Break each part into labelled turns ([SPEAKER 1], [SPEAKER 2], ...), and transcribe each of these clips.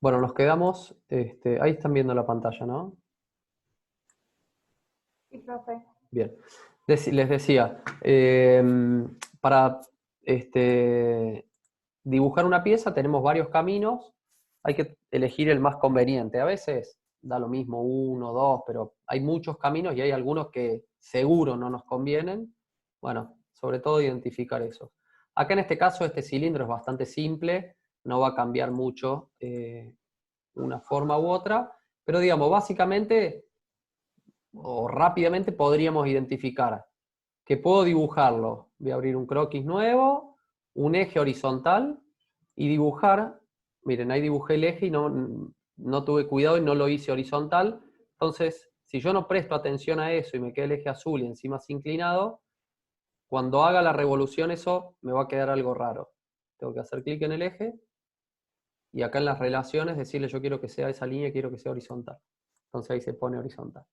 [SPEAKER 1] Bueno, nos quedamos, ahí están viendo la pantalla, ¿no?
[SPEAKER 2] Sí, profe.
[SPEAKER 1] Bien. Les decía, para dibujar una pieza tenemos varios caminos, hay que elegir el más conveniente. A veces da lo mismo uno, dos, pero hay muchos caminos y hay algunos que seguro no nos convienen. Bueno, sobre todo identificar eso. Acá en este caso este cilindro es bastante simple, no va a cambiar mucho una forma u otra, pero digamos, básicamente o rápidamente podríamos identificar que puedo dibujarlo. Voy a abrir un croquis nuevo, un eje horizontal y dibujar. Miren, ahí dibujé el eje y no tuve cuidado y no lo hice horizontal. Entonces, si yo no presto atención a eso y me queda el eje azul y encima es inclinado, cuando haga la revolución eso me va a quedar algo raro. Tengo que hacer clic en el eje y acá en las relaciones decirle yo quiero que sea esa línea, quiero que sea horizontal. Entonces ahí se pone horizontal.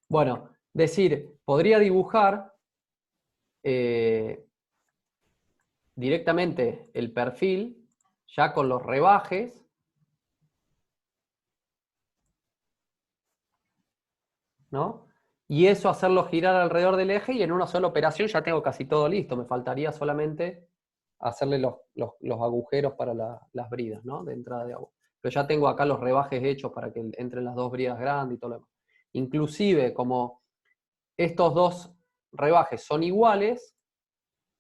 [SPEAKER 1] Bueno, decir, podría dibujar directamente el perfil, ya con los rebajes, ¿no? Y eso hacerlo girar alrededor del eje y en una sola operación ya tengo casi todo listo. Me faltaría solamente hacerle los agujeros para las bridas, ¿no? De entrada de agua. Pero ya tengo acá los rebajes hechos para que entren las dos bridas grandes y todo lo demás. Inclusive, como estos dos rebajes son iguales,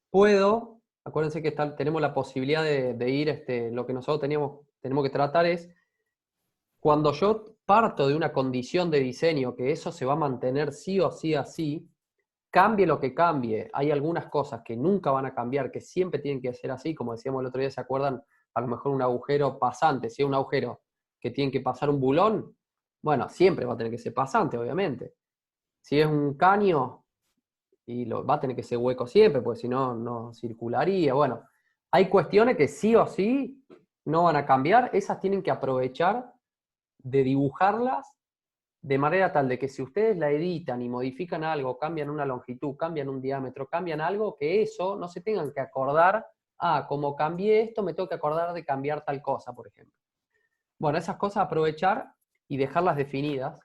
[SPEAKER 1] puedo, acuérdense que tenemos la posibilidad de ir, lo que nosotros tenemos que tratar es, cuando yo parto de una condición de diseño, que eso se va a mantener sí o sí así, cambie lo que cambie, hay algunas cosas que nunca van a cambiar, que siempre tienen que ser así, como decíamos el otro día, ¿se acuerdan? A lo mejor un agujero pasante, si es un agujero que tiene que pasar un bulón, bueno, siempre va a tener que ser pasante, obviamente. Si es un caño, y va a tener que ser hueco siempre, porque si no, no circularía. Bueno, hay cuestiones que sí o sí no van a cambiar, esas tienen que aprovechar de dibujarlas de manera tal de que si ustedes la editan y modifican algo, cambian una longitud, cambian un diámetro, cambian algo, que eso no se tengan que acordar, como cambié esto, me tengo que acordar de cambiar tal cosa, por ejemplo. Bueno, esas cosas aprovechar y dejarlas definidas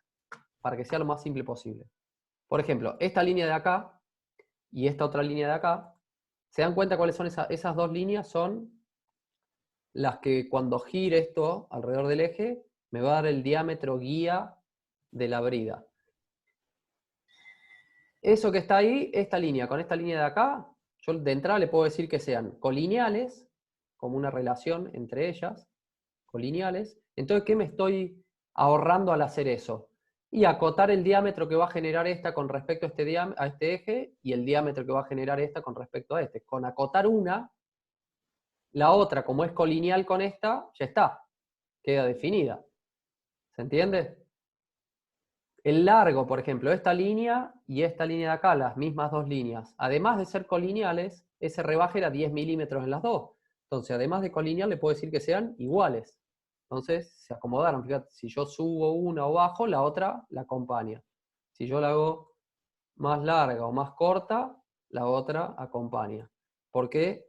[SPEAKER 1] para que sea lo más simple posible. Por ejemplo, esta línea de acá y esta otra línea de acá, ¿se dan cuenta cuáles son esas dos líneas? Son las que cuando gire esto alrededor del eje, me va a dar el diámetro guía de la brida. Eso que está ahí, esta línea con esta línea de acá, yo de entrada le puedo decir que sean colineales, como una relación entre ellas, colineales. Entonces, ¿qué me estoy ahorrando al hacer eso? Y acotar el diámetro que va a generar esta con respecto a este eje y el diámetro que va a generar esta con respecto a este. Con acotar una, la otra, como es colineal con esta, ya está, queda definida. ¿Se entiende? El largo, por ejemplo, esta línea y esta línea de acá, las mismas dos líneas, además de ser colineales, ese rebaje era 10 milímetros en las dos. Entonces, además de colineal, le puedo decir que sean iguales. Entonces, se acomodaron. Fíjate, si yo subo una o bajo, la otra la acompaña. Si yo la hago más larga o más corta, la otra acompaña. ¿Por qué?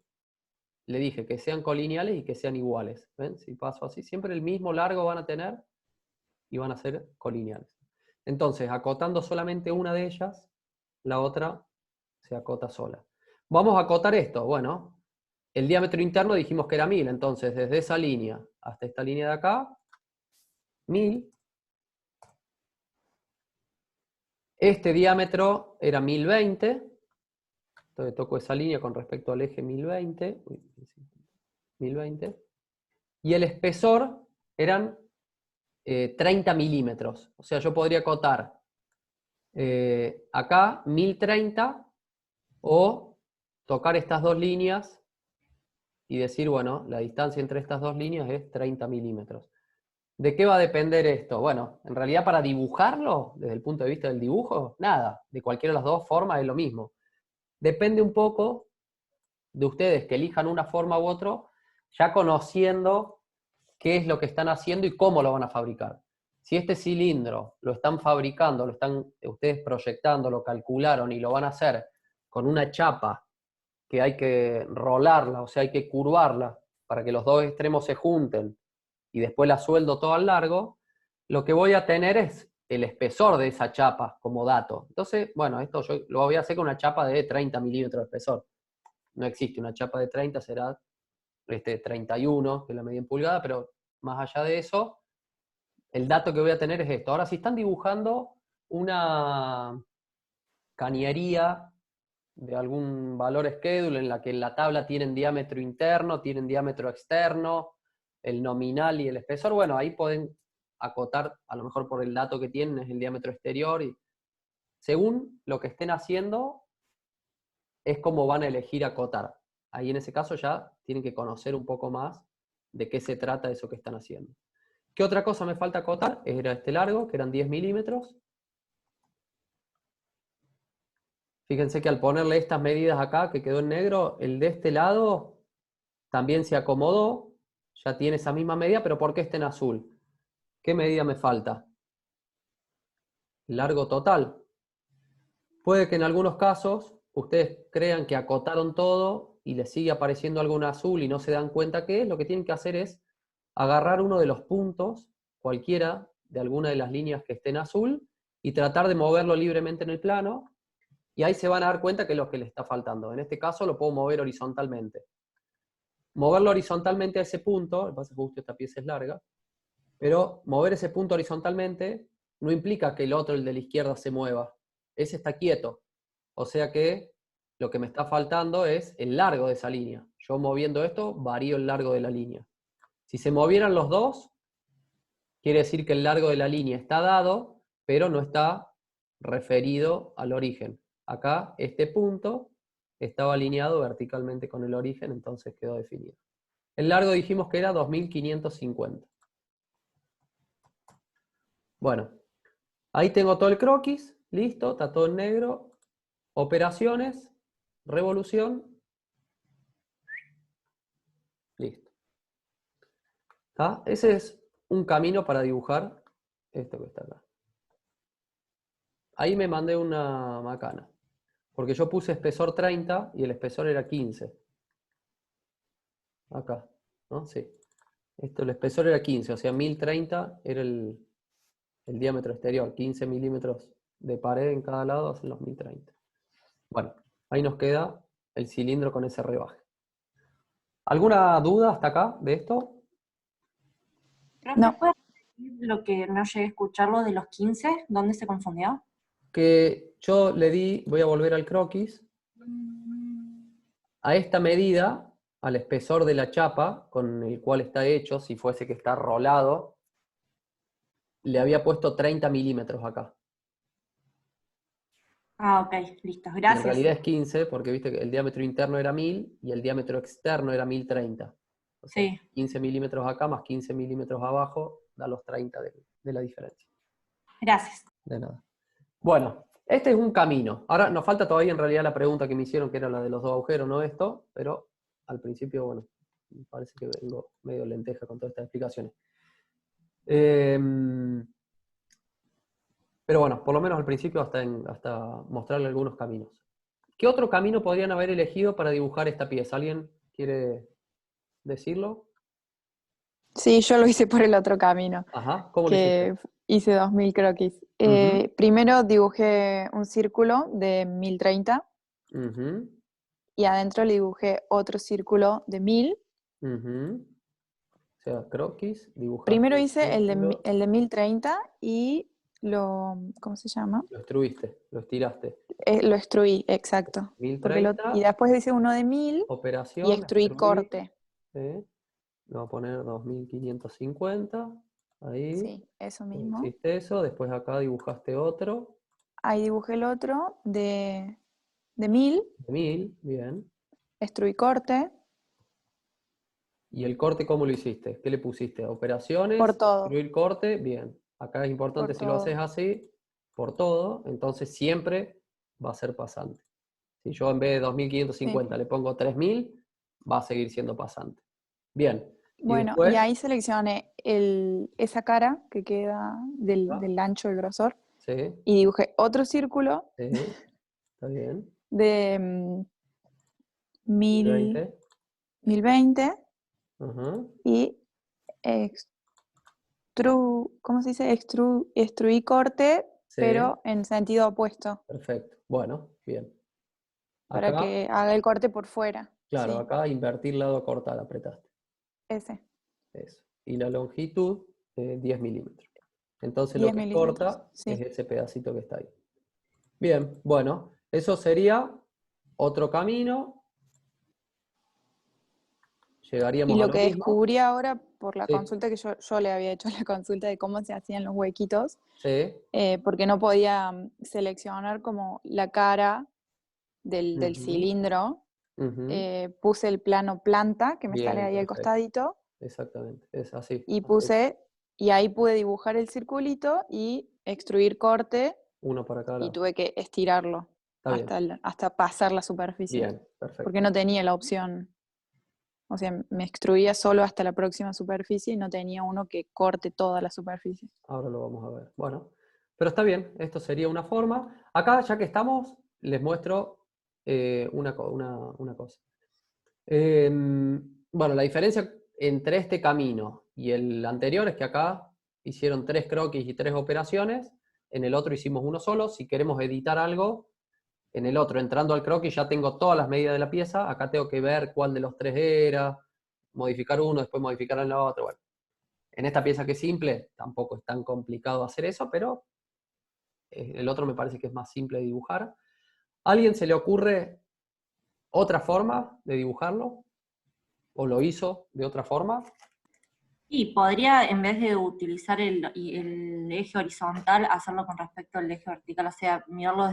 [SPEAKER 1] Le dije que sean colineales y que sean iguales. ¿Ven? Si paso así, siempre el mismo largo van a tener y van a ser colineales. Entonces, acotando solamente una de ellas, la otra se acota sola. Vamos a acotar esto. Bueno, el diámetro interno dijimos que era 1000, entonces desde esa línea hasta esta línea de acá, 1000. Este diámetro era 1020, entonces toco esa línea con respecto al eje 1020. 1020. Y el espesor eran 30 milímetros. O sea, yo podría acotar acá 1030 o tocar estas dos líneas y decir, bueno, la distancia entre estas dos líneas es 30 milímetros. ¿De qué va a depender esto? Bueno, en realidad para dibujarlo, desde el punto de vista del dibujo, nada. De cualquiera de las dos formas es lo mismo. Depende un poco de ustedes que elijan una forma u otra, ya conociendo qué es lo que están haciendo y cómo lo van a fabricar. Si este cilindro lo están fabricando, lo están ustedes proyectando, lo calcularon y lo van a hacer con una chapa que hay que rolarla, o sea, hay que curvarla para que los dos extremos se junten y después la sueldo todo al largo, lo que voy a tener es el espesor de esa chapa como dato. Entonces, bueno, esto yo lo voy a hacer con una chapa de 30 milímetros de espesor. No existe una chapa de 30, será 31, que es la medida en pulgada, pero más allá de eso, el dato que voy a tener es esto. Ahora, si están dibujando una cañería de algún valor schedule en la que en la tabla tienen diámetro interno, tienen diámetro externo, el nominal y el espesor, bueno, ahí pueden acotar, a lo mejor por el dato que tienen es el diámetro exterior, y según lo que estén haciendo es como van a elegir acotar. Ahí en ese caso ya tienen que conocer un poco más de qué se trata eso que están haciendo. ¿Qué otra cosa me falta acotar? Era este largo, que eran 10 milímetros. Fíjense que al ponerle estas medidas acá, que quedó en negro, el de este lado también se acomodó, ya tiene esa misma medida, pero ¿por qué está en azul? ¿Qué medida me falta? El largo total. Puede que en algunos casos ustedes crean que acotaron todo y les sigue apareciendo algo en azul y no se dan cuenta qué es. Lo que tienen que hacer es agarrar uno de los puntos, cualquiera de alguna de las líneas que esté en azul, y tratar de moverlo libremente en el plano, y ahí se van a dar cuenta que es lo que les está faltando. En este caso lo puedo mover horizontalmente. Moverlo horizontalmente a ese punto, lo que pasa es que justo esta pieza es larga, pero mover ese punto horizontalmente no implica que el otro, el de la izquierda, se mueva. Ese está quieto. O sea que lo que me está faltando es el largo de esa línea. Yo moviendo esto, varío el largo de la línea. Si se movieran los dos, quiere decir que el largo de la línea está dado, pero no está referido al origen. Acá este punto estaba alineado verticalmente con el origen, entonces quedó definido. El largo dijimos que era 2550. Bueno, ahí tengo todo el croquis, listo, está todo en negro. Operaciones, revolución, listo. ¿Está? Ese es un camino para dibujar esto que está acá. Ahí me mandé una macana, porque yo puse espesor 30 y el espesor era 15. Acá, ¿no? Sí. El espesor era 15, o sea, 1030 era el diámetro exterior, 15 milímetros de pared en cada lado hacen los 1030. Bueno, ahí nos queda el cilindro con ese rebaje. ¿Alguna duda hasta acá de esto?
[SPEAKER 2] Profe,
[SPEAKER 3] No,
[SPEAKER 2] ¿puede repetir lo que no llegué a escucharlo de los 15? ¿Dónde se confundió?
[SPEAKER 1] Que yo le di, voy a volver al croquis, a esta medida, al espesor de la chapa con el cual está hecho, si fuese que está rolado, le había puesto 30 milímetros acá.
[SPEAKER 2] Ah, ok, listo,
[SPEAKER 1] Y en
[SPEAKER 2] gracias.
[SPEAKER 1] realidad es 15, porque viste que el diámetro interno era 1000 y el diámetro externo era 1030. O sea,
[SPEAKER 2] Sí,
[SPEAKER 1] 15 milímetros acá más 15 milímetros abajo da los 30 de la diferencia.
[SPEAKER 2] gracias.
[SPEAKER 1] De nada. Bueno, este es un camino. Ahora nos falta todavía en realidad la pregunta que me hicieron, que era la de los dos agujeros, no esto, pero al principio, bueno, me parece que vengo medio lenteja con todas estas explicaciones. Pero bueno, por lo menos al principio hasta mostrarle algunos caminos. ¿Qué otro camino podrían haber elegido para dibujar esta pieza? ¿Alguien quiere decirlo?
[SPEAKER 3] sí, yo lo hice por el otro camino,
[SPEAKER 1] Ajá, ¿cómo lo hiciste?
[SPEAKER 3] que hice 2000 croquis.
[SPEAKER 1] Ujú,
[SPEAKER 3] Primero dibujé un círculo de 1030
[SPEAKER 1] ujú,
[SPEAKER 3] y adentro le dibujé otro círculo de 1000.
[SPEAKER 1] ujú. O sea, croquis, dibujaste
[SPEAKER 3] Primero
[SPEAKER 1] un
[SPEAKER 3] hice
[SPEAKER 1] círculo,
[SPEAKER 3] el de 1030 y ¿cómo se llama?
[SPEAKER 1] lo extruiste, lo estiraste.
[SPEAKER 3] Lo extruí, exacto. Y
[SPEAKER 1] 1030,
[SPEAKER 3] después hice uno de 1000 y
[SPEAKER 1] operación,
[SPEAKER 3] extruí
[SPEAKER 1] extruir.
[SPEAKER 3] corte.
[SPEAKER 1] ¿Sí? Le voy a poner 2550. Ahí.
[SPEAKER 3] Sí, eso mismo.
[SPEAKER 1] Hiciste eso. Después acá dibujaste otro.
[SPEAKER 3] Ahí dibujé el otro de 1000,
[SPEAKER 1] De 1000. Bien.
[SPEAKER 3] extruí corte
[SPEAKER 1] ¿Y el corte cómo lo hiciste? ¿Qué le pusiste?
[SPEAKER 3] por
[SPEAKER 1] Operaciones,
[SPEAKER 3] todo,
[SPEAKER 1] extruir corte. Bien. Acá es
[SPEAKER 3] por
[SPEAKER 1] importante si lo haces
[SPEAKER 3] todo.
[SPEAKER 1] así, por todo. Entonces siempre va a ser pasante. Si yo en vez de
[SPEAKER 3] Sí.
[SPEAKER 1] 2550 le pongo 3000, va a seguir siendo pasante. Bien. Y
[SPEAKER 3] Bueno, y
[SPEAKER 1] después.
[SPEAKER 3] ahí seleccioné esa cara que queda
[SPEAKER 1] ¿Ah?
[SPEAKER 3] del ancho del grosor
[SPEAKER 1] Sí,
[SPEAKER 3] y dibujé otro círculo
[SPEAKER 1] sí. Está bien.
[SPEAKER 3] de 1000,
[SPEAKER 1] 20.
[SPEAKER 3] 1020
[SPEAKER 1] Ajá.
[SPEAKER 3] y ¿cómo se dice? Extruí corte,
[SPEAKER 1] Sí,
[SPEAKER 3] pero en sentido opuesto,
[SPEAKER 1] perfecto. Bueno, bien.
[SPEAKER 3] para
[SPEAKER 1] Acá,
[SPEAKER 3] que haga el corte por fuera.
[SPEAKER 1] claro,
[SPEAKER 3] Sí,
[SPEAKER 1] acá invertir lado a cortar, apretaste.
[SPEAKER 3] ese,
[SPEAKER 1] Eso. Y la longitud, 10 milímetros. Entonces lo
[SPEAKER 3] 10
[SPEAKER 1] que
[SPEAKER 3] milímetros.
[SPEAKER 1] corta es
[SPEAKER 3] Sí.
[SPEAKER 1] ese pedacito que está ahí. Bien, bueno, eso sería otro camino.
[SPEAKER 3] Y
[SPEAKER 1] Llegaríamos a
[SPEAKER 3] lo
[SPEAKER 1] lo
[SPEAKER 3] que
[SPEAKER 1] mismo.
[SPEAKER 3] descubrí ahora por la
[SPEAKER 1] Sí,
[SPEAKER 3] consulta que yo le había hecho la consulta de cómo se hacían los huequitos,
[SPEAKER 1] sí.
[SPEAKER 3] porque no podía seleccionar como la cara del
[SPEAKER 1] Ujú,
[SPEAKER 3] cilindro,
[SPEAKER 1] ujú.
[SPEAKER 3] puse el plano planta, que me sale
[SPEAKER 1] Bien,
[SPEAKER 3] ahí al
[SPEAKER 1] perfecto.
[SPEAKER 3] costadito,
[SPEAKER 1] Exactamente. Es así.
[SPEAKER 3] y
[SPEAKER 1] Así.
[SPEAKER 3] y ahí pude dibujar el circulito y extruir corte,
[SPEAKER 1] Uno para cada
[SPEAKER 3] y
[SPEAKER 1] lado.
[SPEAKER 3] tuve que estirarlo
[SPEAKER 1] Está bien.
[SPEAKER 3] hasta pasar la superficie,
[SPEAKER 1] Bien,
[SPEAKER 3] porque
[SPEAKER 1] perfecto.
[SPEAKER 3] no tenía la opción. O sea, me extruía solo hasta la próxima superficie y no tenía uno que corte toda la superficie.
[SPEAKER 1] Ahora lo vamos a ver. Bueno, pero está bien. Esto sería una forma. Acá, ya que estamos, les muestro una cosa. Bueno, la diferencia entre este camino y el anterior es que acá hicieron 3 croquis y 3 operaciones, en el otro hicimos uno solo. Si queremos editar algo, en el otro, entrando al croquis, ya tengo todas las medidas de la pieza, acá tengo que ver cuál de los 3 era, modificar uno, después modificar el otro. Bueno, en esta pieza que es simple, tampoco es tan complicado hacer eso, pero el otro me parece que es más simple de dibujar. ¿A alguien se le ocurre otra forma de dibujarlo? ¿O lo hizo de otra forma?
[SPEAKER 2] Y podría, en vez de utilizar el eje horizontal, hacerlo con respecto al eje vertical, o sea, mirarlo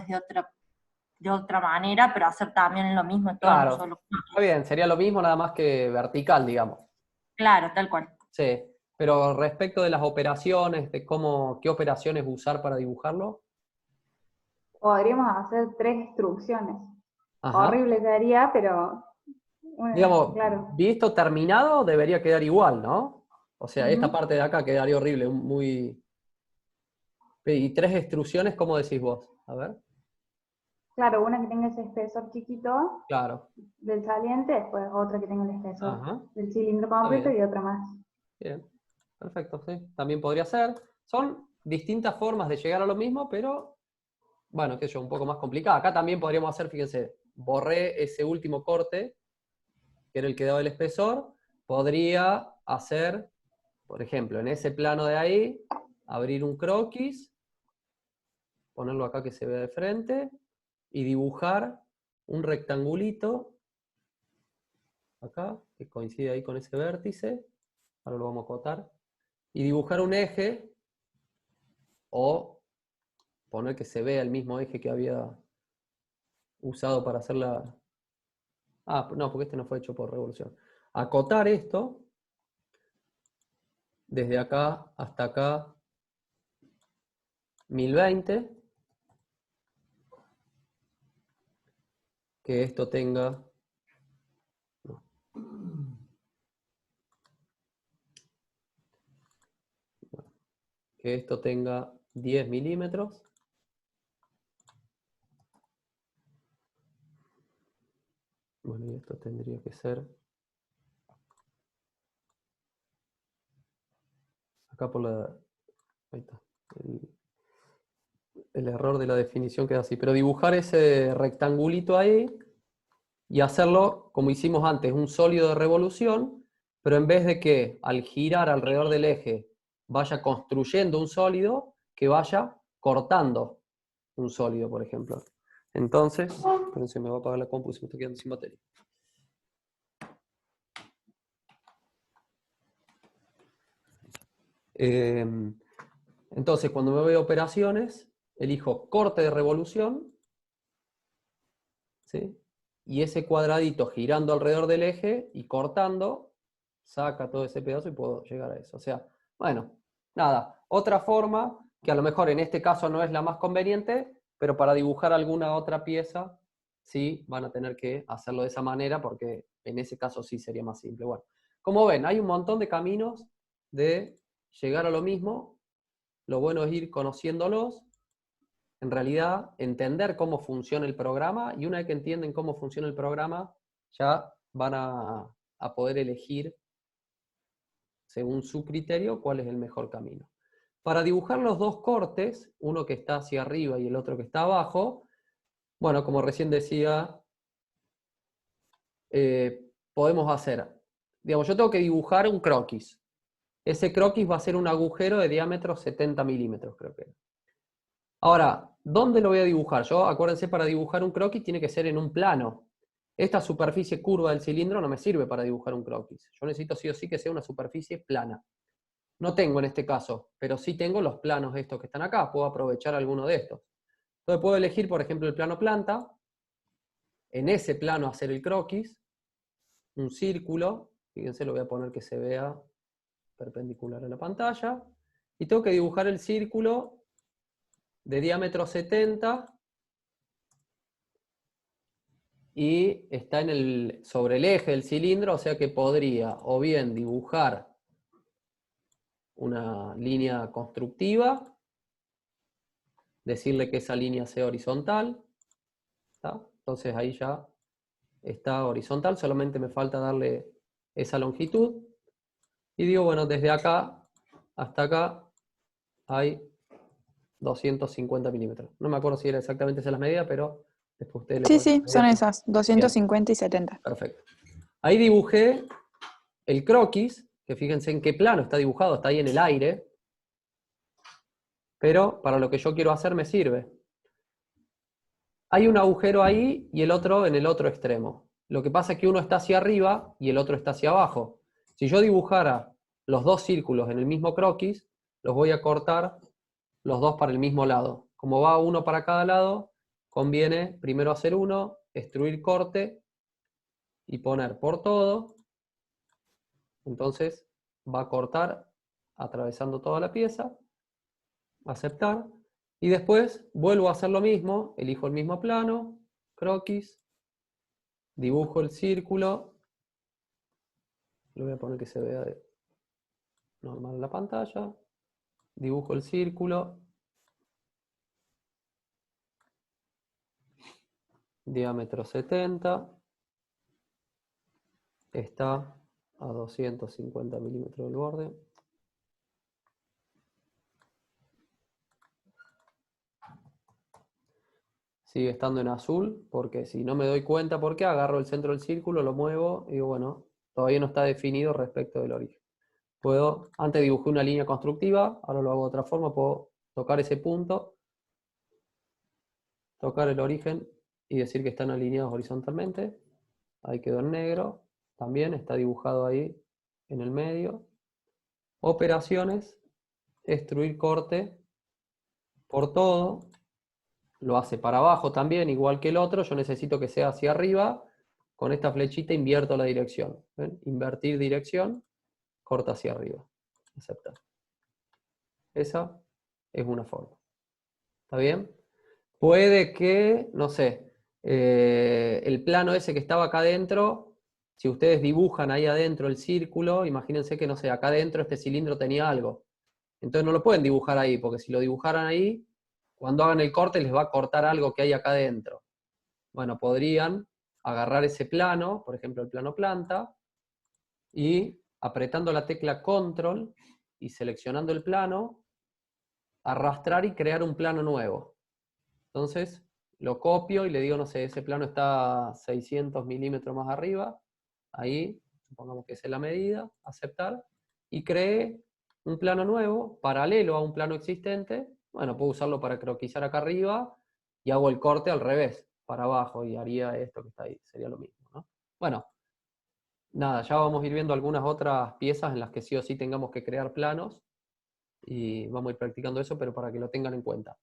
[SPEAKER 2] de otra manera, pero hacer también lo mismo todo en un
[SPEAKER 1] Claro,
[SPEAKER 2] solo
[SPEAKER 1] está
[SPEAKER 2] plano.
[SPEAKER 1] bien, sería lo mismo, nada más que vertical, digamos.
[SPEAKER 2] Claro, tal cual.
[SPEAKER 1] Sí, pero respecto de las operaciones, de qué operaciones usar para dibujarlo.
[SPEAKER 4] Podríamos hacer 3 instrucciones.
[SPEAKER 1] Ajá.
[SPEAKER 4] Horrible sería, pero
[SPEAKER 1] Digamos,
[SPEAKER 4] claro.
[SPEAKER 1] visto terminado, debería quedar igual, ¿no? O sea, esta
[SPEAKER 4] Ujú.
[SPEAKER 1] parte de acá quedaría horrible, muy... Y 3 extrusiones, ¿cómo decís vos? A ver.
[SPEAKER 4] Claro, una que tenga ese espesor chiquito
[SPEAKER 1] Claro.
[SPEAKER 4] del saliente, después otra que tenga el espesor
[SPEAKER 1] Ajá.
[SPEAKER 4] del cilindro
[SPEAKER 1] Está
[SPEAKER 4] completo
[SPEAKER 1] bien.
[SPEAKER 4] y otra más.
[SPEAKER 1] Bien. Perfecto, sí. También podría ser. Son distintas formas de llegar a lo mismo, pero, bueno, qué sé yo, un poco más complicada. Acá también podríamos hacer, fíjense, borré ese último corte, que era el que daba el espesor. Podría hacer, por ejemplo, en ese plano de ahí, abrir un croquis, ponerlo acá que se vea de frente, y dibujar un rectangulito, acá, que coincide ahí con ese vértice, ahora lo vamos a acotar, y dibujar un eje, o poner que se vea el mismo eje que había usado para hacer la... Ah, no, porque este no fue hecho por revolución. Acotar esto, desde acá hasta acá, 1020, que esto tenga... no, que esto tenga 10 milímetros. Bueno, y esto tendría que ser acá por la... Ahí está. El error de la definición queda así. Pero dibujar ese rectangulito ahí y hacerlo como hicimos antes, un sólido de revolución, pero en vez de que al girar alrededor del eje vaya construyendo un sólido, que vaya cortando un sólido, por ejemplo. Entonces, espérense, me va a apagar la compu, se me está quedando sin batería. Entonces, cuando me voy a operaciones, elijo corte de revolución, ¿sí? Y ese cuadradito girando alrededor del eje y cortando, saca todo ese pedazo y puedo llegar a eso. O sea, bueno, nada, otra forma que a lo mejor en este caso no es la más conveniente, pero para dibujar alguna otra pieza, sí, van a tener que hacerlo de esa manera porque en ese caso sí sería más simple. Bueno, como ven, hay un montón de caminos de llegar a lo mismo. Lo bueno es ir conociéndolos, en realidad entender cómo funciona el programa, y una vez que entienden cómo funciona el programa, ya van a poder elegir según su criterio, cuál es el mejor camino. Para dibujar los dos cortes, uno que está hacia arriba y el otro que está abajo, bueno, como recién decía, podemos hacer, digamos, yo tengo que dibujar un croquis. Ese croquis va a ser un agujero de diámetro 70 milímetros, creo que. Ahora, ¿dónde lo voy a dibujar? Yo, acuérdense, para dibujar un croquis tiene que ser en un plano. Esta superficie curva del cilindro no me sirve para dibujar un croquis. Yo necesito sí o sí que sea una superficie plana. No tengo en este caso, pero sí tengo los planos estos que están acá. Puedo aprovechar alguno de estos. Entonces puedo elegir, por ejemplo, el plano planta. En ese plano hacer el croquis. Un círculo. Fíjense, lo voy a poner que se vea perpendicular a la pantalla. Y tengo que dibujar el círculo de diámetro 70 y está sobre el eje del cilindro, o sea que podría o bien dibujar una línea constructiva, decirle que esa línea sea horizontal, ¿está? Entonces ahí ya está horizontal, solamente me falta darle esa longitud, y digo, bueno, desde acá hasta acá hay 250 milímetros. No me acuerdo si era exactamente esa la medida, pero después ustedes le
[SPEAKER 3] Sí,
[SPEAKER 1] ponen
[SPEAKER 3] sí,
[SPEAKER 1] la
[SPEAKER 3] son
[SPEAKER 1] medida.
[SPEAKER 3] esas, 250 y 70.
[SPEAKER 1] Perfecto. Ahí dibujé el croquis, que fíjense en qué plano está dibujado, está ahí en el aire, pero para lo que yo quiero hacer me sirve. Hay un agujero ahí y el otro en el otro extremo. Lo que pasa es que uno está hacia arriba y el otro está hacia abajo. Si yo dibujara los dos círculos en el mismo croquis, los voy a cortar los dos para el mismo lado. Como va uno para cada lado, conviene primero hacer uno, extruir corte y poner por todo. Entonces va a cortar atravesando toda la pieza, aceptar, y después vuelvo a hacer lo mismo, elijo el mismo plano, croquis, dibujo el círculo, lo voy a poner que se vea normal en la pantalla, dibujo el círculo, diámetro 70, está a 250 milímetros del borde. Sigue estando en azul, porque si no me doy cuenta por qué, agarro el centro del círculo, lo muevo y digo, bueno, todavía no está definido respecto del origen. Antes dibujé una línea constructiva, ahora lo hago de otra forma, puedo tocar ese punto, tocar el origen y decir que están alineados horizontalmente. Ahí quedó en negro, también está dibujado ahí en el medio. Operaciones, extruir corte por todo. Lo hace para abajo también, igual que el otro. Yo necesito que sea hacia arriba. Con esta flechita invierto la dirección. ¿Ven? Invertir dirección, corta hacia arriba. Aceptar. Esa es una forma. ¿Está bien? Puede que, no sé, el plano ese que estaba acá adentro, si ustedes dibujan ahí adentro el círculo, imagínense que, no sé, acá adentro este cilindro tenía algo. Entonces no lo pueden dibujar ahí, porque si lo dibujaran ahí, cuando hagan el corte les va a cortar algo que hay acá adentro. Bueno, podrían agarrar ese plano, por ejemplo el plano planta, y apretando la tecla Control y seleccionando el plano, arrastrar y crear un plano nuevo. Entonces lo copio y le digo, no sé, ese plano está 600 milímetros más arriba, ahí, supongamos que esa es la medida, aceptar, y creé un plano nuevo, paralelo a un plano existente. Bueno, puedo usarlo para croquisar acá arriba y hago el corte al revés, para abajo, y haría esto que está ahí, sería lo mismo, ¿no? Bueno, nada, ya vamos a ir viendo algunas otras piezas en las que sí o sí tengamos que crear planos, y vamos a ir practicando eso, pero para que lo tengan en cuenta.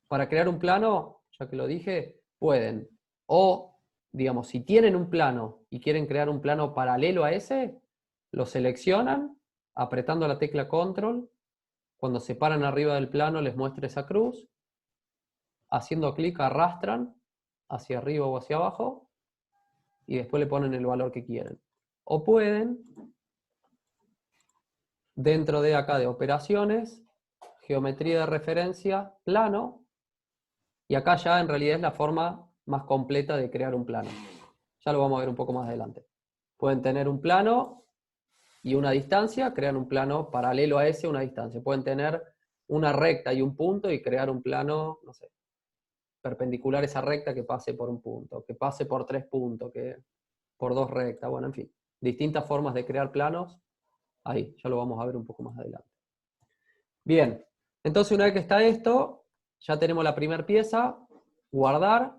[SPEAKER 1] Para crear un plano, ya que lo dije, pueden, o, digamos, si tienen un plano y quieren crear un plano paralelo a ese, lo seleccionan, apretando la tecla Control, cuando se paran arriba del plano les muestra esa cruz, haciendo clic arrastran hacia arriba o hacia abajo, y después le ponen el valor que quieren. O pueden, dentro de acá de operaciones, geometría de referencia, plano, y acá ya en realidad es la forma más completa de crear un plano. Ya lo vamos a ver un poco más adelante. Pueden tener un plano y una distancia, crean un plano paralelo a ese, una distancia. Pueden tener una recta y un punto y crear un plano, no sé, perpendicular a esa recta que pase por un punto, que pase por 3 puntos, que por 2 rectas, bueno, en fin. Distintas formas de crear planos, ahí, ya lo vamos a ver un poco más adelante. Bien, entonces una vez que está esto, ya tenemos la primera pieza, guardar,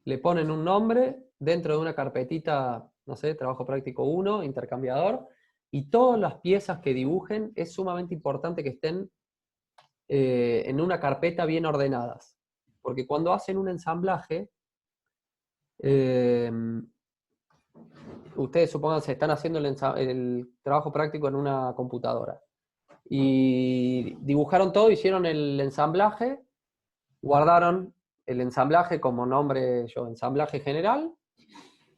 [SPEAKER 1] le ponen un nombre dentro de una carpetita, no sé, trabajo práctico 1, intercambiador, y todas las piezas que dibujen es sumamente importante que estén en una carpeta bien ordenadas. Porque cuando hacen un ensamblaje, ustedes supongan que están haciendo el trabajo práctico en una computadora. Y dibujaron todo, hicieron el ensamblaje, guardaron el ensamblaje como nombre, ensamblaje general,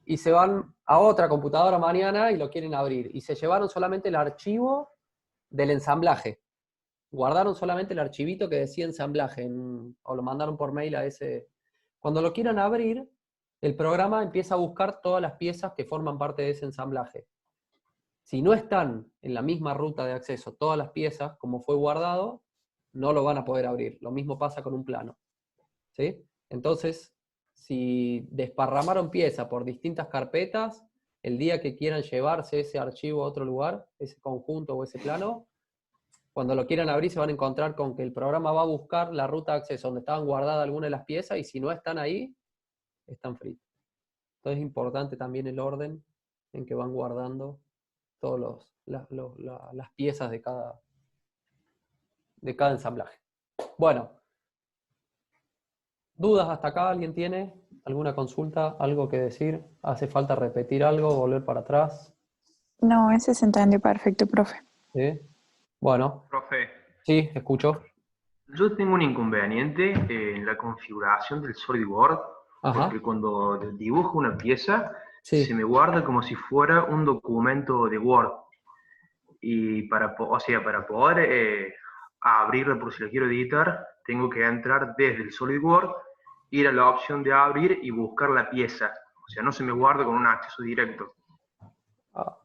[SPEAKER 1] y se van a otra computadora mañana y lo quieren abrir. Y se llevaron solamente el archivo del ensamblaje. Guardaron solamente el archivito que decía ensamblaje, o lo mandaron por mail a ese. Cuando lo quieran abrir, el programa empieza a buscar todas las piezas que forman parte de ese ensamblaje. Si no están en la misma ruta de acceso todas las piezas, como fue guardado, no lo van a poder abrir. Lo mismo pasa con un plano. ¿Sí? Entonces, si desparramaron piezas por distintas carpetas, el día que quieran llevarse ese archivo a otro lugar, ese conjunto o ese plano, cuando lo quieran abrir se van a encontrar con que el programa va a buscar la ruta de acceso donde estaban guardadas algunas de las piezas, y si no están ahí, están fritos. Entonces es importante también el orden en que van guardando todas las piezas de cada ensamblaje. Bueno, ¿dudas hasta acá? ¿Alguien tiene alguna consulta? ¿Algo que decir? ¿Hace falta repetir algo? ¿Volver para atrás?
[SPEAKER 3] No, ese se entendió perfecto, profe.
[SPEAKER 1] ¿Sí? Bueno,
[SPEAKER 5] Profe,
[SPEAKER 1] sí, escucho.
[SPEAKER 5] yo tengo un inconveniente en la configuración del SolidWorks,
[SPEAKER 1] Ajá,
[SPEAKER 5] porque cuando dibujo una pieza,
[SPEAKER 1] sí.
[SPEAKER 5] se me guarda como si fuera un documento de Word. Y para poder abrirla por si la quiero editar, tengo que entrar desde el SolidWorks, ir a la opción de abrir y buscar la pieza. O sea, no se me guarda con un acceso directo.
[SPEAKER 1] Ah,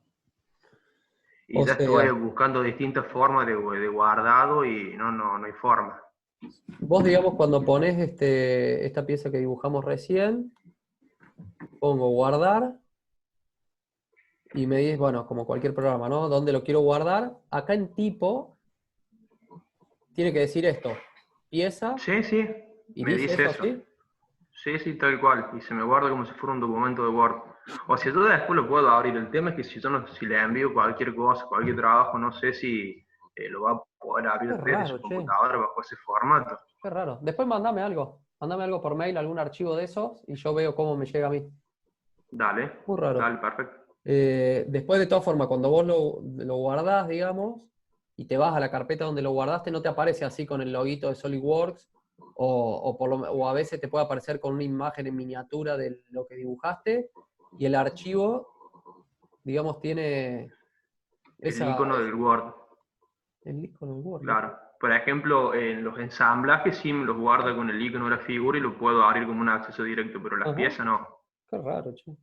[SPEAKER 5] Y
[SPEAKER 1] o
[SPEAKER 5] ya estoy
[SPEAKER 1] sea,
[SPEAKER 5] buscando distintas formas de guardado y no hay forma.
[SPEAKER 1] vos, digamos, cuando pones esta pieza que dibujamos recién, pongo guardar y me dices, bueno, como cualquier programa, ¿no? ¿Dónde lo quiero guardar? Acá en tipo tiene que decir esto, pieza,
[SPEAKER 5] Sí, sí,
[SPEAKER 1] y
[SPEAKER 5] me
[SPEAKER 1] dice
[SPEAKER 5] dice
[SPEAKER 1] eso
[SPEAKER 5] eso.
[SPEAKER 1] así.
[SPEAKER 5] Sí, sí, tal cual. Y se me guarda como si fuera un documento de Word. O sea, yo después lo puedo abrir. El tema es que si le envío cualquier cosa, cualquier trabajo, no sé si lo va a poder abrir
[SPEAKER 1] Qué
[SPEAKER 5] desde
[SPEAKER 1] raro,
[SPEAKER 5] su
[SPEAKER 1] che,
[SPEAKER 5] computadora bajo ese formato.
[SPEAKER 1] qué raro. Después mandame algo. Mandame algo por mail, algún archivo de esos, y yo veo cómo me llega a mí.
[SPEAKER 5] Dale,
[SPEAKER 1] Muy raro.
[SPEAKER 5] dale, perfecto.
[SPEAKER 1] Después, de todas formas, cuando vos lo guardás, digamos, y te vas a la carpeta donde lo guardaste, no te aparece así con el loguito de SolidWorks, o a veces te puede aparecer con una imagen en miniatura de lo que dibujaste, y el archivo, digamos, tiene
[SPEAKER 5] El icono del Word,
[SPEAKER 1] el icono del Word, ¿no?
[SPEAKER 5] claro. Por ejemplo, en los ensamblajes sí me los guarda con el icono de la figura y lo puedo abrir como un acceso directo, pero las
[SPEAKER 1] Ajá,
[SPEAKER 5] piezas no.
[SPEAKER 1] qué raro, che.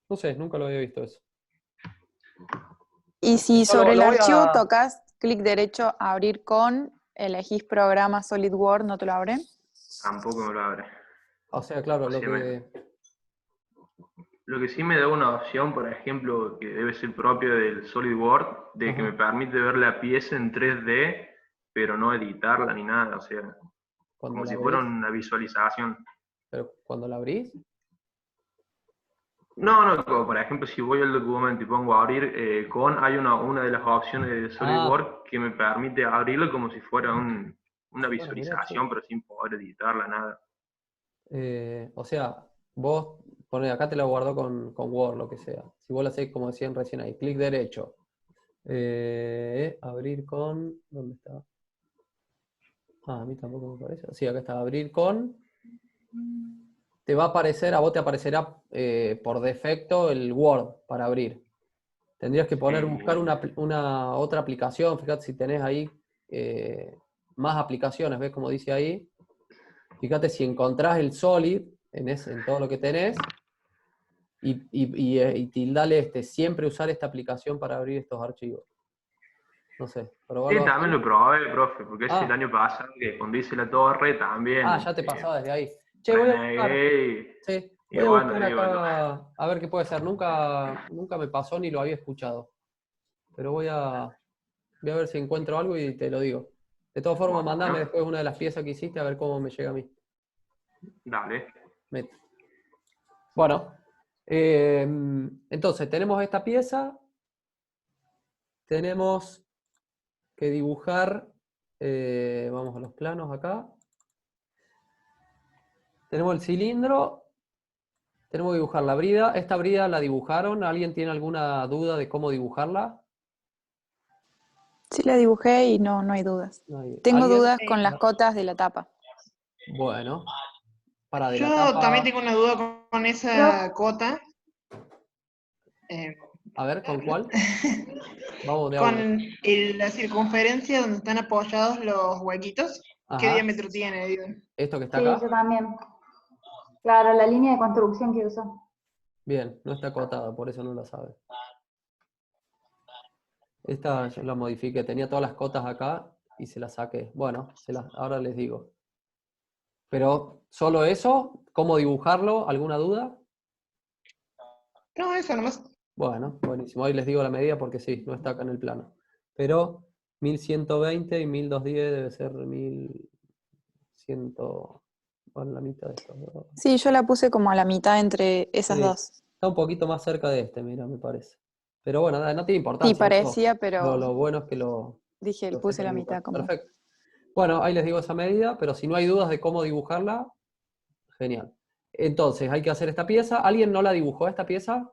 [SPEAKER 1] No sé, nunca lo había visto eso.
[SPEAKER 3] Y si
[SPEAKER 1] Yo
[SPEAKER 3] sobre el
[SPEAKER 1] lo voy
[SPEAKER 3] archivo
[SPEAKER 1] a...
[SPEAKER 3] tocas clic derecho, abrir con, elegís programa SolidWorks, ¿no te lo abre?
[SPEAKER 5] Tampoco me lo abre.
[SPEAKER 1] O sea, claro,
[SPEAKER 5] O sea, lo que sí me da una opción, por ejemplo, que debe ser propia del SolidWorks, de que
[SPEAKER 1] Ajá.
[SPEAKER 5] me permite ver la pieza en 3D, pero no editarla ni nada, o sea,
[SPEAKER 1] Cuando
[SPEAKER 5] como
[SPEAKER 1] la
[SPEAKER 5] si fuera
[SPEAKER 1] abrís,
[SPEAKER 5] una visualización.
[SPEAKER 1] pero cuando la abrís,
[SPEAKER 5] No, como por ejemplo, si voy al documento y pongo abrir hay una de las opciones de
[SPEAKER 1] ah,
[SPEAKER 5] SolidWorks que me permite abrirlo como si fuera una
[SPEAKER 1] bueno, mirá, che.
[SPEAKER 5] visualización, pero sin poder editarla, nada.
[SPEAKER 1] O sea, vos ponés, acá te la guardó con Word, lo que sea. Si vos lo hacés, como decían recién ahí, clic derecho. Abrir con... ¿Dónde está? Ah, a mí tampoco me parece. Sí, acá está, abrir con... Te va a aparecer, a vos te aparecerá por defecto el Word para abrir. Tendrías que buscar
[SPEAKER 5] Sí,
[SPEAKER 1] una otra aplicación. Fíjate si tenés ahí más aplicaciones, ¿ves como dice ahí? Fíjate si encontrás el Solid en todo lo que tenés, y tildale siempre usar esta aplicación para abrir estos archivos. No sé,
[SPEAKER 5] Sí,
[SPEAKER 1] probalo
[SPEAKER 5] también
[SPEAKER 1] así.
[SPEAKER 5] lo probé, profe, porque es el
[SPEAKER 1] Ah,
[SPEAKER 5] año pasado que cuando hice la torre también
[SPEAKER 1] ya te pasaba desde ahí. Che, voy a buscar.
[SPEAKER 5] renegué
[SPEAKER 1] Sí,
[SPEAKER 5] y
[SPEAKER 1] voy a
[SPEAKER 5] bueno,
[SPEAKER 1] buscar
[SPEAKER 5] digo, no.
[SPEAKER 1] acá a ver qué puede ser. Nunca me pasó ni lo había escuchado. Pero voy a ver si encuentro algo y te lo digo. De todas formas, mandame
[SPEAKER 5] Bueno,
[SPEAKER 1] después una de las piezas que hiciste a ver cómo me llega a mí.
[SPEAKER 5] dale.
[SPEAKER 1] Bueno, entonces tenemos esta pieza. Tenemos que dibujar. Vamos a los planos acá. Tenemos el cilindro. Tenemos que dibujar la brida. ¿Esta brida la dibujaron? ¿Alguien tiene alguna duda de cómo dibujarla?
[SPEAKER 3] Sí la dibujé y no hay dudas. Tengo
[SPEAKER 1] ¿Alguien?
[SPEAKER 3] dudas con las cotas de la tapa.
[SPEAKER 1] Bueno, para de la
[SPEAKER 6] Yo también
[SPEAKER 1] tapa.
[SPEAKER 6] tengo una duda con esa cota.
[SPEAKER 1] A ver, ¿con cuál? Vamos de a uno.
[SPEAKER 6] Con la circunferencia donde están apoyados los huequitos. ¿Qué
[SPEAKER 1] Ajá.
[SPEAKER 6] diámetro tiene? Digo?
[SPEAKER 1] ¿Esto que está
[SPEAKER 4] Sí,
[SPEAKER 1] acá?
[SPEAKER 4] yo también. Claro, la línea de construcción que usó.
[SPEAKER 1] Bien, no está acotada, por eso no la sabe. Esta yo la modifiqué, tenía todas las cotas acá y se las saqué. Bueno, ahora les digo. Pero, ¿solo eso? ¿Cómo dibujarlo? ¿Alguna duda?
[SPEAKER 6] No, eso nomás.
[SPEAKER 1] Bueno, buenísimo. Ahí les digo la medida porque sí, no está acá en el plano. Pero 1120 y 1210 debe ser 1100, bueno, la mitad de estos dos.
[SPEAKER 3] Sí, yo la puse como a la mitad entre esas
[SPEAKER 1] Sí,
[SPEAKER 3] dos.
[SPEAKER 1] está un poquito más cerca de mira, me parece. Pero bueno, no tiene
[SPEAKER 3] Sí,
[SPEAKER 1] importancia.
[SPEAKER 3] parecía, pero
[SPEAKER 1] Lo bueno es que lo
[SPEAKER 3] dije,
[SPEAKER 1] sepa
[SPEAKER 3] puse la
[SPEAKER 1] dibujar.
[SPEAKER 3] mitad como.
[SPEAKER 1] Perfecto. Bueno, ahí les digo esa medida, pero si no hay dudas de cómo dibujarla, genial. Entonces, hay que hacer esta pieza. ¿Alguien no la dibujó esta pieza?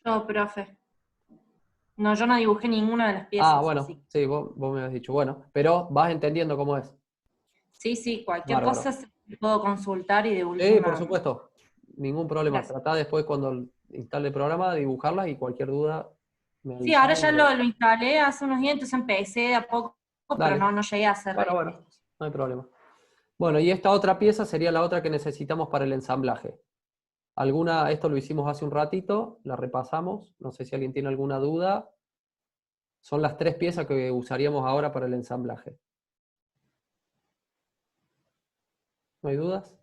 [SPEAKER 2] Yo, profe. No, yo no dibujé ninguna de las piezas,
[SPEAKER 1] Bueno,
[SPEAKER 2] así.
[SPEAKER 1] sí, vos me habías dicho. Bueno, pero vas entendiendo cómo es.
[SPEAKER 2] Sí, cualquier
[SPEAKER 1] Bárbaro.
[SPEAKER 2] cosa puedo consultar y de
[SPEAKER 1] Sí, por
[SPEAKER 2] última.
[SPEAKER 1] supuesto. Ningún problema.
[SPEAKER 2] Gracias.
[SPEAKER 1] Tratá después cuando instale el programa de dibujarlas y cualquier duda me
[SPEAKER 2] Sí,
[SPEAKER 1] avisás
[SPEAKER 2] ahora ya
[SPEAKER 1] y
[SPEAKER 2] lo instalé hace unos días, entonces empecé de a poco, pero
[SPEAKER 1] Dale.
[SPEAKER 2] no llegué a hacer
[SPEAKER 1] Bueno,
[SPEAKER 2] esto.
[SPEAKER 1] no hay problema. Bueno, y esta otra pieza sería la otra que necesitamos para el ensamblaje. Esto lo hicimos hace un ratito, la repasamos. No sé si alguien tiene alguna duda. Son las 3 piezas que usaríamos ahora para el ensamblaje. ¿No hay dudas?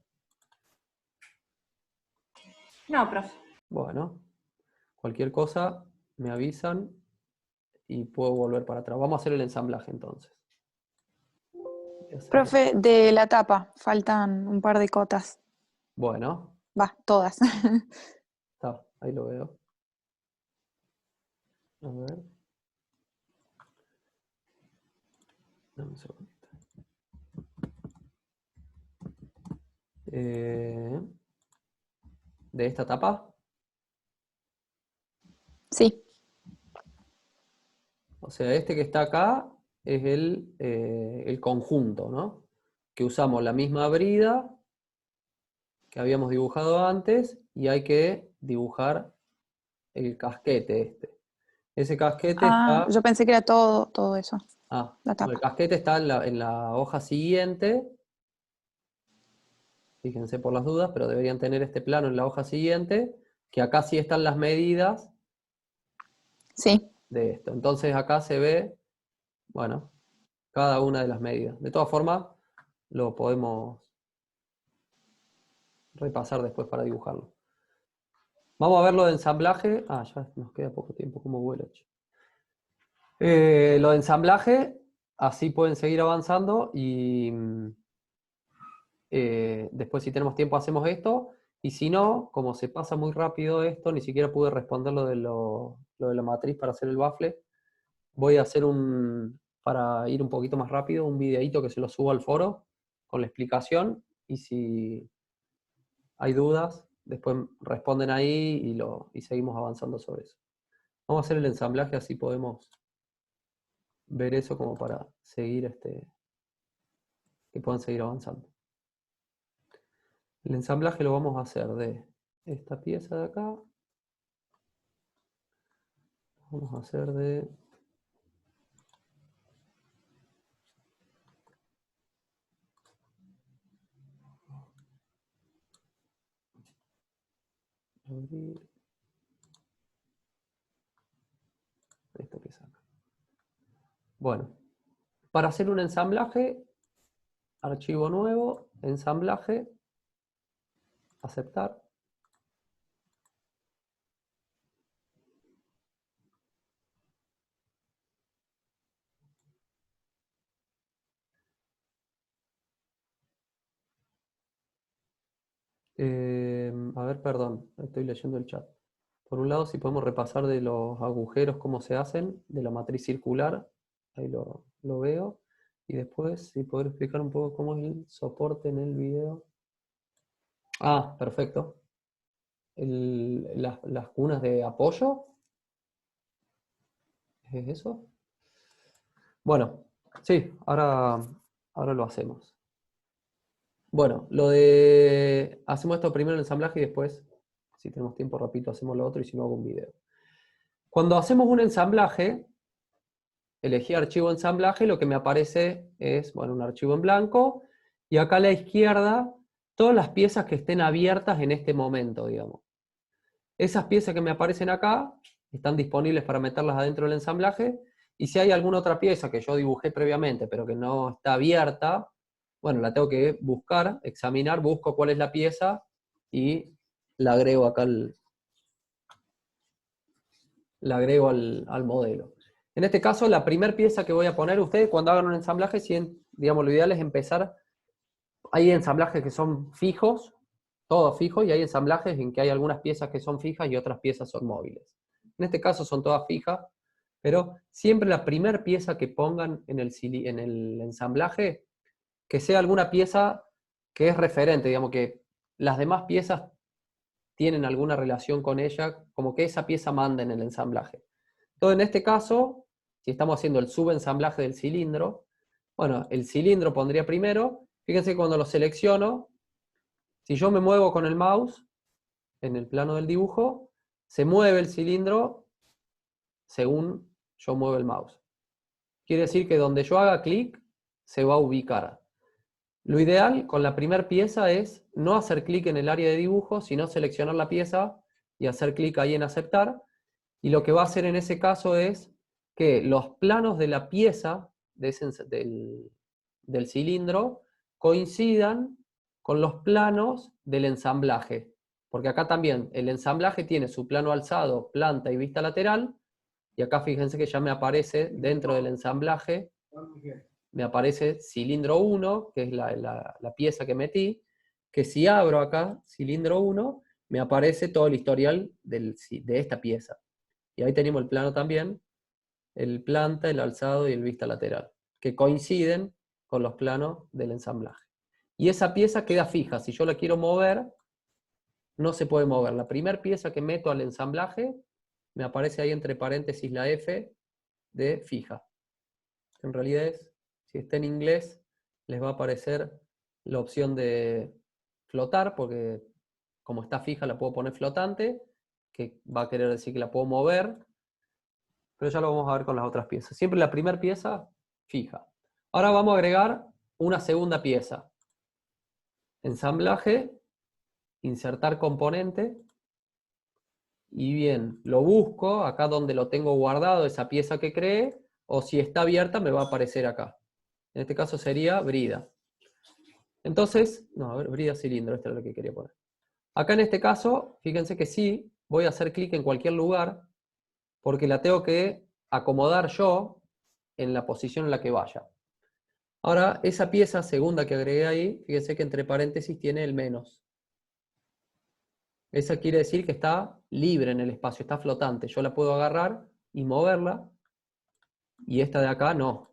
[SPEAKER 2] No, profe.
[SPEAKER 1] Bueno, cualquier cosa me avisan y puedo volver para atrás. Vamos a hacer el ensamblaje entonces.
[SPEAKER 3] Profe, de la tapa, faltan un par de cotas.
[SPEAKER 1] Bueno,
[SPEAKER 3] Va, todas.
[SPEAKER 1] está, ahí lo veo. A ver. Dame un segundito. ¿De esta tapa?
[SPEAKER 3] Sí,
[SPEAKER 1] O sea, este que está acá es el conjunto, ¿no? Que usamos la misma brida que habíamos dibujado antes y hay que dibujar el casquete este. Ese casquete está...
[SPEAKER 3] yo pensé que era todo eso, la
[SPEAKER 1] no, el
[SPEAKER 3] tapa.
[SPEAKER 1] casquete está en la hoja siguiente. Fíjense por las dudas, pero deberían tener este plano en la hoja siguiente, que acá sí están las medidas
[SPEAKER 3] Sí,
[SPEAKER 1] de esto. Entonces acá se ve, bueno, cada una de las medidas. De todas formas, lo podemos repasar después para dibujarlo. Vamos a ver lo de ensamblaje. Ya nos queda poco tiempo, como vuela. Lo de ensamblaje, así pueden seguir avanzando y después si tenemos tiempo hacemos esto. Y si no, como se pasa muy rápido esto, ni siquiera pude responder lo de la matriz para hacer el bafle. Voy a hacer para ir un poquito más rápido, un videíto que se lo subo al foro con la explicación. Y si hay dudas, después responden ahí y seguimos avanzando sobre eso. Vamos a hacer el ensamblaje, así podemos ver eso como para seguir que puedan seguir avanzando. El ensamblaje lo vamos a hacer de esta pieza de acá. Vamos a hacer de Abrir. Esta pieza acá. Bueno, para hacer un ensamblaje, archivo nuevo, ensamblaje, aceptar. A ver, perdón, estoy leyendo el chat. Por un lado, si podemos repasar de los agujeros cómo se hacen, de la matriz circular, ahí lo veo. Y después, si poder explicar un poco cómo es el soporte en el video. Ah, perfecto. Las cunas de apoyo. ¿Es eso? Bueno, sí, ahora lo hacemos. Bueno, hacemos esto primero el ensamblaje y después, si tenemos tiempo, repito, hacemos lo otro y si no hago un video. Cuando hacemos un ensamblaje, elegí archivo ensamblaje, lo que me aparece es, bueno, un archivo en blanco, y acá a la izquierda, todas las piezas que estén abiertas en este momento, digamos. Esas piezas que me aparecen acá están disponibles para meterlas adentro del ensamblaje, y si hay alguna otra pieza que yo dibujé previamente, pero que no está abierta, bueno, la tengo que buscar, examinar, busco cuál es la pieza, y la agrego acá al modelo. En este caso, la primera pieza que voy a poner, ustedes cuando hagan un ensamblaje, digamos, lo ideal es empezar, hay ensamblajes que son fijos, todos fijos, y hay ensamblajes en que hay algunas piezas que son fijas y otras piezas son móviles. En este caso son todas fijas, pero siempre la primera pieza que pongan en el ensamblaje, que sea alguna pieza que es referente, digamos que las demás piezas tienen alguna relación con ella, como que esa pieza manda en el ensamblaje. Entonces, en este caso, si estamos haciendo el subensamblaje del cilindro, bueno, el cilindro pondría primero. Fíjense que cuando lo selecciono, si yo me muevo con el mouse en el plano del dibujo, se mueve el cilindro según yo muevo el mouse. Quiere decir que donde yo haga clic, se va a ubicar. Lo ideal con la primera pieza es no hacer clic en el área de dibujo, sino seleccionar la pieza y hacer clic ahí en aceptar. Y lo que va a hacer en ese caso es que los planos de la pieza del cilindro coincidan con los planos del ensamblaje. Porque acá también el ensamblaje tiene su plano alzado, planta y vista lateral. Y acá fíjense que ya me aparece dentro del ensamblaje, me aparece cilindro 1, que es la pieza que metí, que si abro acá cilindro 1, me aparece todo el historial de esta pieza. Y ahí tenemos el plano también, el planta, el alzado y el vista lateral, que coinciden con los planos del ensamblaje. Y esa pieza queda fija. Si yo la quiero mover, no se puede mover. La primera pieza que meto al ensamblaje, me aparece ahí entre paréntesis la F de fija. En realidad si está en inglés, les va a aparecer la opción de flotar, porque como está fija la puedo poner flotante, que va a querer decir que la puedo mover, pero ya lo vamos a ver con las otras piezas. Siempre la primera pieza fija. Ahora vamos a agregar una segunda pieza. Ensamblaje, insertar componente, y bien, lo busco acá donde lo tengo guardado, esa pieza que creé, o si está abierta me va a aparecer acá. En este caso sería brida. Entonces, no, a ver, brida cilindro, esto es lo que quería poner. Acá en este caso, fíjense que sí, voy a hacer clic en cualquier lugar, porque la tengo que acomodar yo en la posición en la que vaya. Ahora, esa pieza segunda que agregué ahí, fíjense que entre paréntesis tiene el menos. Eso quiere decir que está libre en el espacio, está flotante. Yo la puedo agarrar y moverla, y esta de acá no.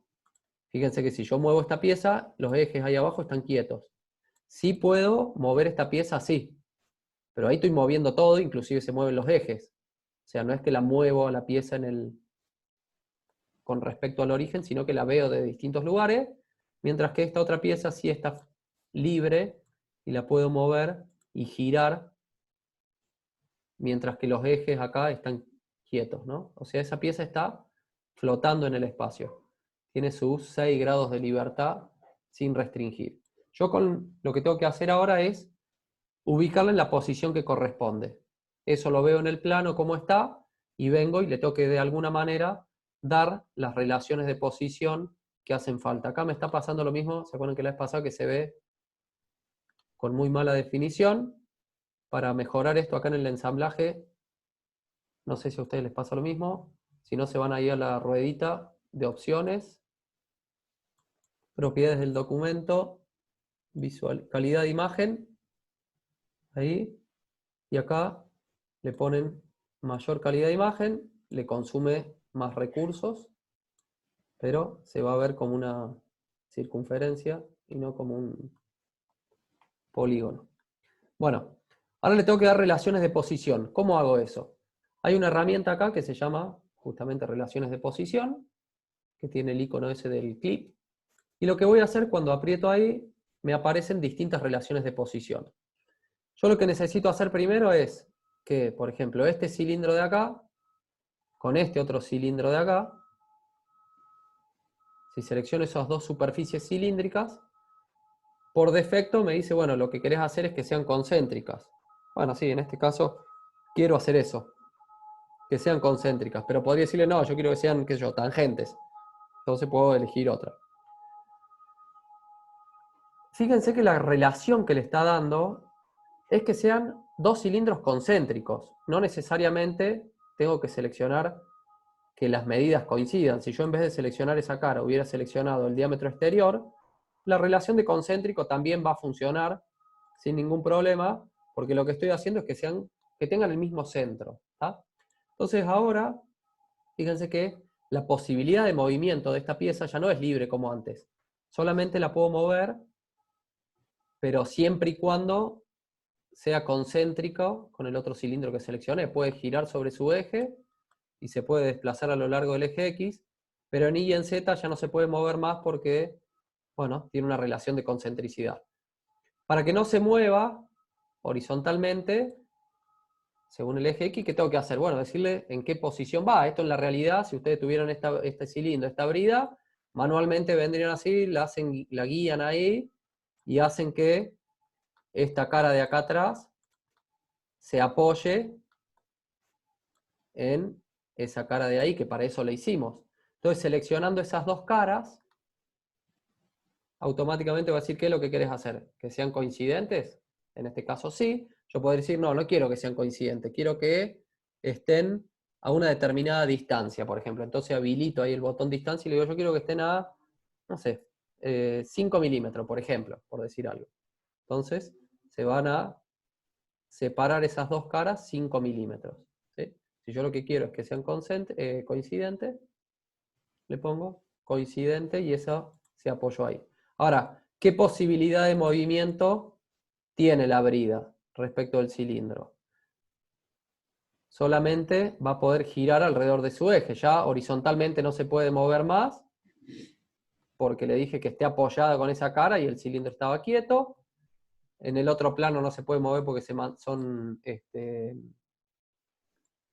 [SPEAKER 1] Fíjense que si yo muevo esta pieza, los ejes ahí abajo están quietos. Sí puedo mover esta pieza así, pero ahí estoy moviendo todo, inclusive se mueven los ejes. O sea, no es que la muevo a la pieza con respecto al origen, sino que la veo de distintos lugares, mientras que esta otra pieza sí está libre y la puedo mover y girar, mientras que los ejes acá están quietos, ¿no? O sea, esa pieza está flotando en el espacio. Tiene sus 6 grados de libertad sin restringir. Yo lo que tengo que hacer ahora es ubicarla en la posición que corresponde. Eso lo veo en el plano cómo está, y vengo y le tengo que de alguna manera dar las relaciones de posición que hacen falta. Acá me está pasando lo mismo, ¿se acuerdan que la vez pasada que se ve con muy mala definición? Para mejorar esto acá en el ensamblaje, no sé si a ustedes les pasa lo mismo, si no se van ahí a la ruedita de opciones, propiedades del documento, visual, calidad de imagen, ahí, y acá le ponen mayor calidad de imagen, le consume más recursos, pero se va a ver como una circunferencia y no como un polígono. Bueno, ahora le tengo que dar relaciones de posición. ¿Cómo hago eso? Hay una herramienta acá que se llama justamente relaciones de posición, que tiene el icono ese del clip. Y lo que voy a hacer cuando aprieto ahí, me aparecen distintas relaciones de posición. Yo lo que necesito hacer primero es que, por ejemplo, este cilindro de acá, con este otro cilindro de acá, si selecciono esas dos superficies cilíndricas, por defecto me dice, bueno, lo que querés hacer es que sean concéntricas. Bueno, sí, en este caso quiero hacer eso, que sean concéntricas, pero podría decirle, no, yo quiero que sean, qué sé yo, tangentes. Entonces puedo elegir otra. Fíjense que la relación que le está dando es que sean dos cilindros concéntricos. No necesariamente tengo que seleccionar que las medidas coincidan. Si yo en vez de seleccionar esa cara hubiera seleccionado el diámetro exterior, la relación de concéntrico también va a funcionar sin ningún problema, porque lo que estoy haciendo es que tengan el mismo centro. ¿Tá? Entonces ahora, fíjense que la posibilidad de movimiento de esta pieza ya no es libre como antes. Solamente la puedo mover, pero siempre y cuando sea concéntrico con el otro cilindro que seleccioné. Puede girar sobre su eje y se puede desplazar a lo largo del eje X, pero en Y y en Z ya no se puede mover más porque, bueno, tiene una relación de concentricidad. Para que no se mueva horizontalmente, según el eje X, ¿qué tengo que hacer? Bueno, decirle en qué posición va. Esto en la realidad, si ustedes tuvieran este cilindro, esta brida, manualmente vendrían así, la guían ahí y hacen que esta cara de acá atrás se apoye en esa cara de ahí, que para eso la hicimos. Entonces, seleccionando esas dos caras, automáticamente va a decir qué es lo que querés hacer. ¿Que sean coincidentes? En este caso sí. Yo puedo decir, no, no quiero que sean coincidentes, quiero que estén a una determinada distancia, por ejemplo. Entonces habilito ahí el botón distancia y le digo, yo quiero que estén a, no sé, 5 milímetros, por ejemplo, por decir algo. Entonces, se van a separar esas dos caras 5 milímetros. ¿Sí? Si yo lo que quiero es que sean coincidentes, le pongo coincidente y eso se apoyó ahí. Ahora, ¿qué posibilidad de movimiento tiene la brida respecto del cilindro? Solamente va a poder girar alrededor de su eje. Ya horizontalmente no se puede mover más, porque le dije que esté apoyada con esa cara y el cilindro estaba quieto. En el otro plano no se puede mover porque son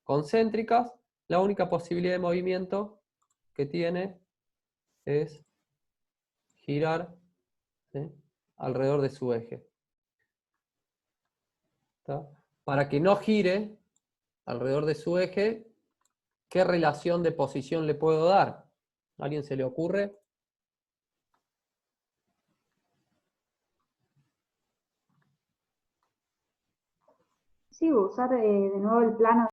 [SPEAKER 1] concéntricas. La única posibilidad de movimiento que tiene es girar, ¿sí?, alrededor de su eje. ¿Está? Para que no gire alrededor de su eje, ¿qué relación de posición le puedo dar? ¿A alguien se le ocurre?
[SPEAKER 4] Sí, usar de nuevo el plano